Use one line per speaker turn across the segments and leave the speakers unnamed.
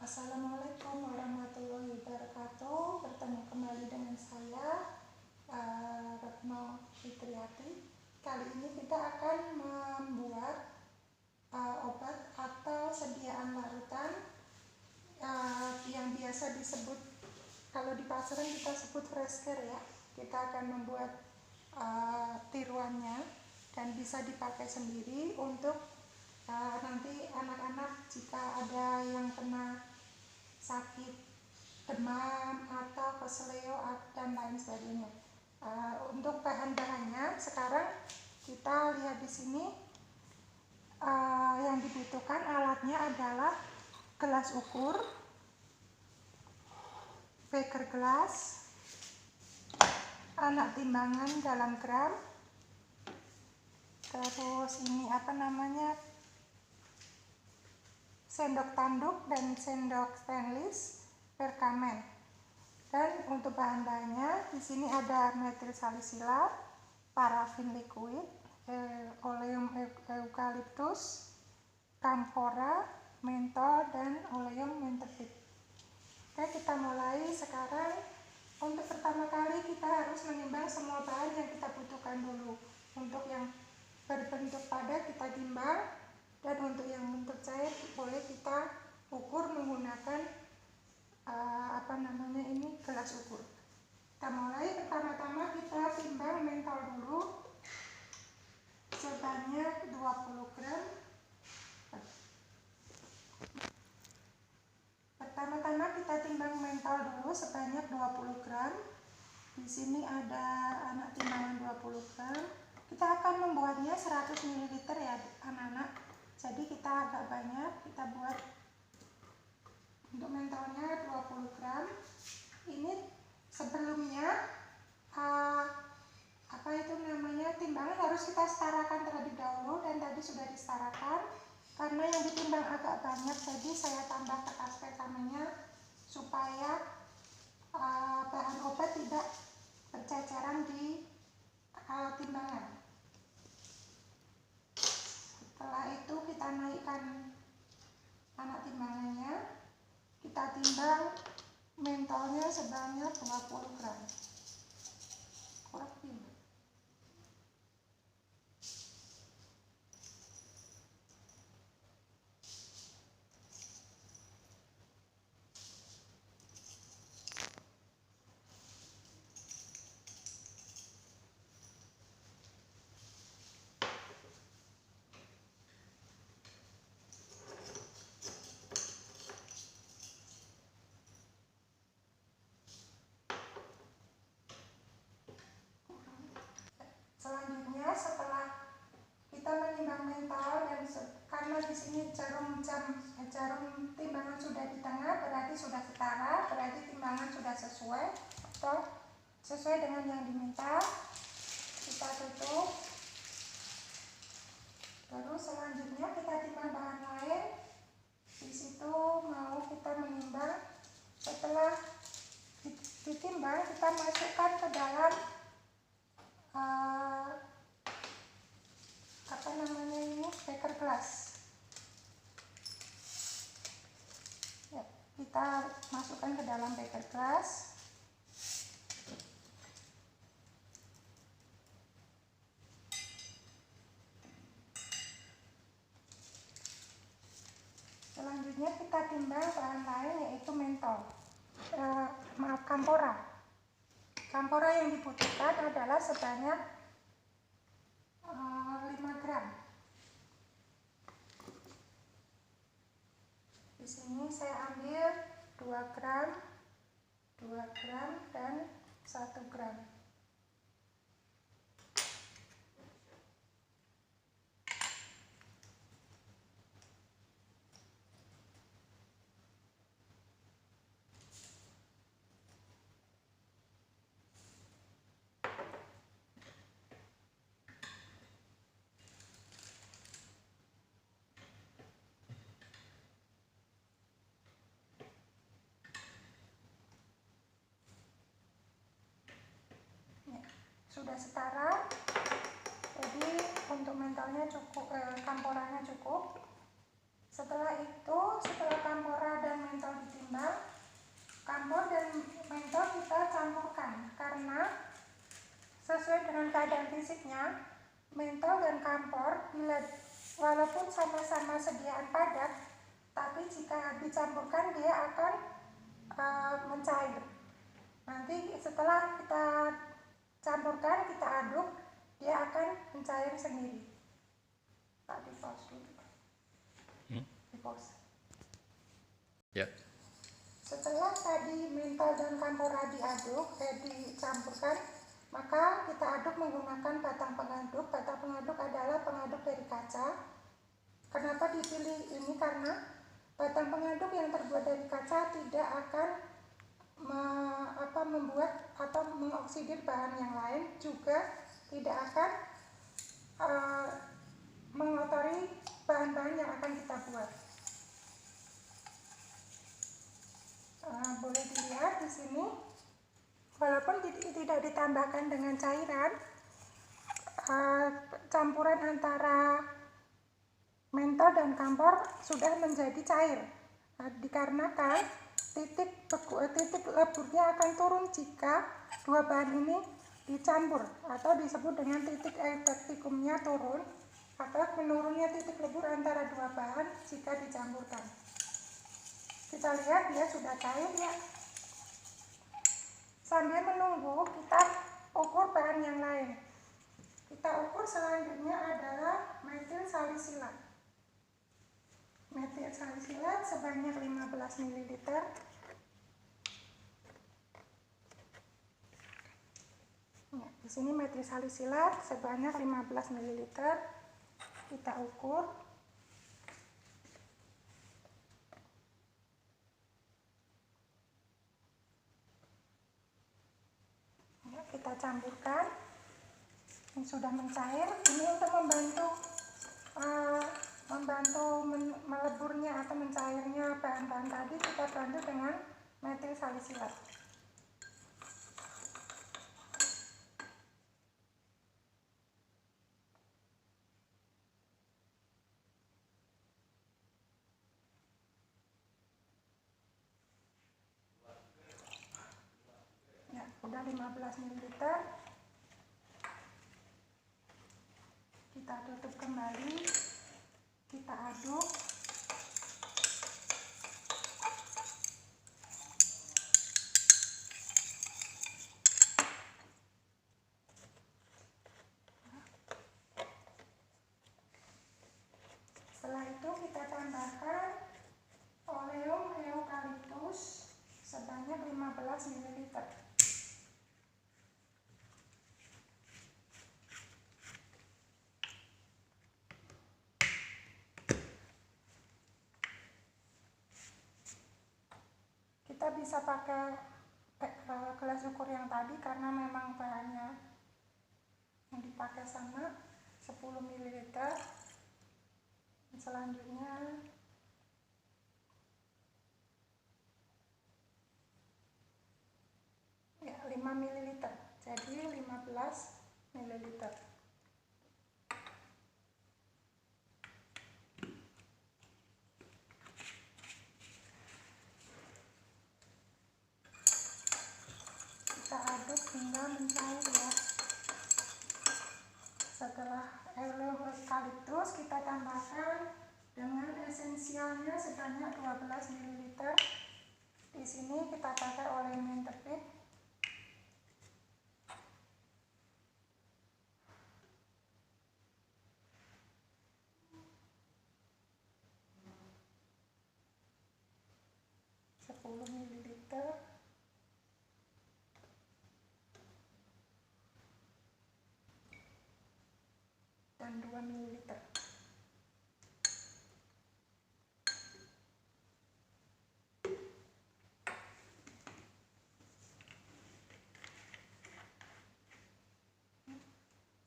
Assalamualaikum warahmatullahi wabarakatuh. Bertemu kembali dengan saya Retno Fitriati. Kali ini kita akan membuat obat atau sediaan larutan yang biasa disebut, kalau di pasaran kita sebut fresh care ya. Kita akan membuat tiruannya dan bisa dipakai sendiri untuk nanti anak-anak jika ada yang kena sakit demam atau keseleo dan lain sebagainya. Untuk bahan-bahannya sekarang kita lihat di sini. Yang dibutuhkan alatnya adalah gelas ukur, beker gelas, anak timbangan dalam gram, terus ini sendok tanduk dan sendok stainless perkamen. Dan untuk bahan-bahannya di sini ada metil salisilat, parafin liquid, oleum eukaliptus, kampora, mentol, dan oleum mentethit. Oke, kita mulai sekarang. Untuk pertama kali kita harus menimbang semua bahan yang kita butuhkan dulu. Untuk yang berbentuk padat kita timbang, dan untuk yang bentuk cair boleh kita ukur menggunakan gelas ukur. Kita mulai. Pertama-tama kita timbang mentol dulu sebanyak 20 gram. Pertama-tama kita timbang mentol dulu sebanyak 20 gram. Di sini ada anak timbangan 20 gram. Kita akan membuatnya 100 ml ya anak-anak. Jadi kita agak banyak, kita buat untuk mentolnya 20 gram. Ini sebelumnya timbangan harus kita setarakan terlebih dahulu, dan tadi sudah disetarakan. Karena yang ditimbang agak banyak, jadi saya tambah kertas perkamennya supaya bahan obat tidak berceceran di timbangan. Setelah itu kita naikkan anak timbangannya, kita timbang mentolnya sebanyak 20 gram. Selanjutnya setelah kita menimbang mentol, dan karena di sini jarum timbangan sudah di tengah, berarti sudah setara, berarti timbangan sudah sesuai atau sesuai dengan yang diminta. Kita tutup. Terus selanjutnya kita timbang bahan lain. Di situ mau kita menimbang. Setelah ditimbang, kita masukkan ke dalam beker gelas. Ya, kita masukkan ke dalam beker gelas. Selanjutnya kita timbang bahan lain, yaitu mentol. Kampora. Kampora yang dibutuhkan adalah sebanyak 5 gram. Di sini saya ambil 2 gram, dan 1 gram. Sudah setara, jadi untuk mentolnya cukup, kamporanya cukup. Setelah itu, setelah kampora dan mentol prinsipnya mentol dan kampor walaupun sama-sama sediaan padat, tapi jika dicampurkan dia akan mencair. Nanti setelah kita campurkan, kita aduk, dia akan mencair sendiri. Pak, di pause dulu. Di pause.
Ya.
Setelah tadi mentol dan kampora dicampurkan, maka kita aduk menggunakan batang pengaduk. Batang pengaduk adalah pengaduk dari kaca. Kenapa dipilih ini? Karena batang pengaduk yang terbuat dari kaca tidak akan membuat atau mengoksidir bahan yang lain, juga tidak akan mengotori bahan-bahan yang akan kita buat. Boleh dilihat di sini, walaupun tidak ditambahkan dengan cairan, campuran antara mentol dan kampor sudah menjadi cair. Dikarenakan titik leburnya akan turun jika dua bahan ini dicampur, atau disebut dengan titik efektikumnya turun, atau menurunnya titik lebur antara dua bahan jika dicampurkan. Kita lihat dia sudah cair ya. Sambil menunggu, kita ukur bahan yang lain. Kita ukur selanjutnya adalah metil salisilat. Metil salisilat sebanyak 15 ml. Ya, di sini metil salisilat sebanyak 15 ml. Kita ukur. Ya, kita campurkan. Ini sudah mencair. Ini untuk membantu meleburnya atau mencairnya bahan-bahan tadi, kita bantu dengan metil salisilat. Ya, udah 15 ml. Kita tutup kembali, kita aduk. Setelah itu kita tambahkan oleum eukaliptus sebanyak 15 ml. Kita bisa pakai gelas ukur yang tadi karena memang bahannya yang dipakai sama, 10 ml. Selanjutnya ya 5 ml, jadi 15 ml. Kita aduk hingga mencair ya. Setelah oleum eukaliptus, kita tambahkan dengan esensialnya sebanyak 12 ml. Di sini kita pakai oleum mentepit. Dan 2 ml.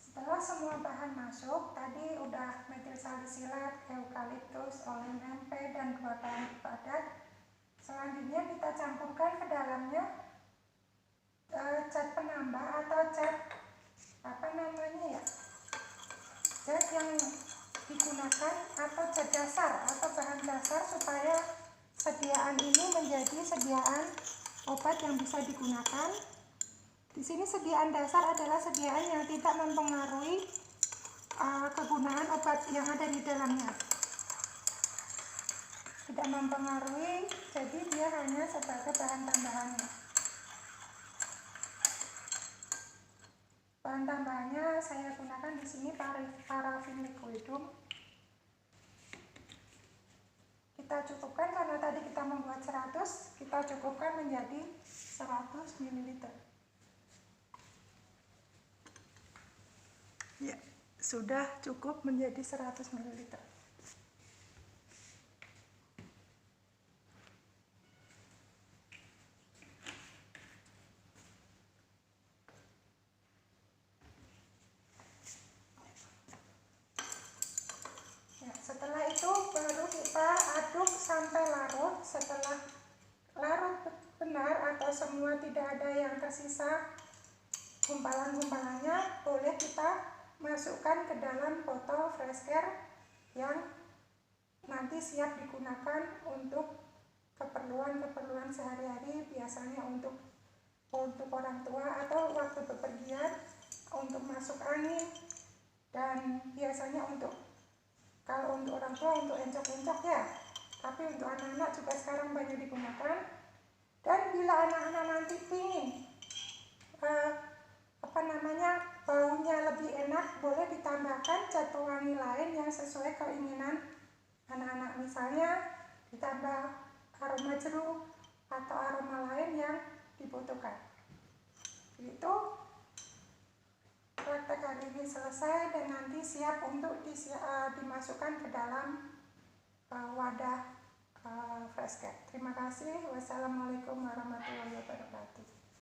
Setelah semua bahan masuk, tadi udah metil salisilat, eukaliptus, oleum MP, dan 2 bahan padat. Selanjutnya kita campurkan ke dalamnya cat penambah atau cat cat yang digunakan, atau cat dasar atau bahan dasar, supaya sediaan ini menjadi sediaan obat yang bisa digunakan. Di sini sediaan dasar adalah sediaan yang tidak mempengaruhi kegunaan obat yang ada di dalamnya. Tidak mempengaruhi, jadi dia hanya sebagai bahan tambahannya. Bahan tambahannya saya gunakan di sini parafin liquidum. Kita cukupkan karena tadi kita membuat 100, kita cukupkan menjadi 100 ml. Ya, sudah cukup menjadi 100 ml. Ya, setelah itu baru kita aduk sampai larut. Setelah larut benar atau semua tidak ada yang tersisa gumpalan-gumpalannya, boleh kita masukkan ke dalam botol fresh care yang nanti siap digunakan untuk keperluan-keperluan sehari-hari, biasanya untuk orang tua atau waktu bepergian, untuk masuk angin, dan biasanya kalau untuk orang tua untuk encok-encok ya, tapi untuk anak-anak juga sekarang banyak digunakan. Dan bila anak-anak nanti ingin baunya lebih enak, boleh ditambahkan zat pewangi lain yang sesuai keinginan anak-anak, misalnya ditambah aroma jeruk atau aroma lain yang dibutuhkan. Itu praktek hari ini selesai dan nanti siap untuk dimasukkan ke dalam wadah fresh care. Terima kasih. Wassalamualaikum warahmatullahi wabarakatuh.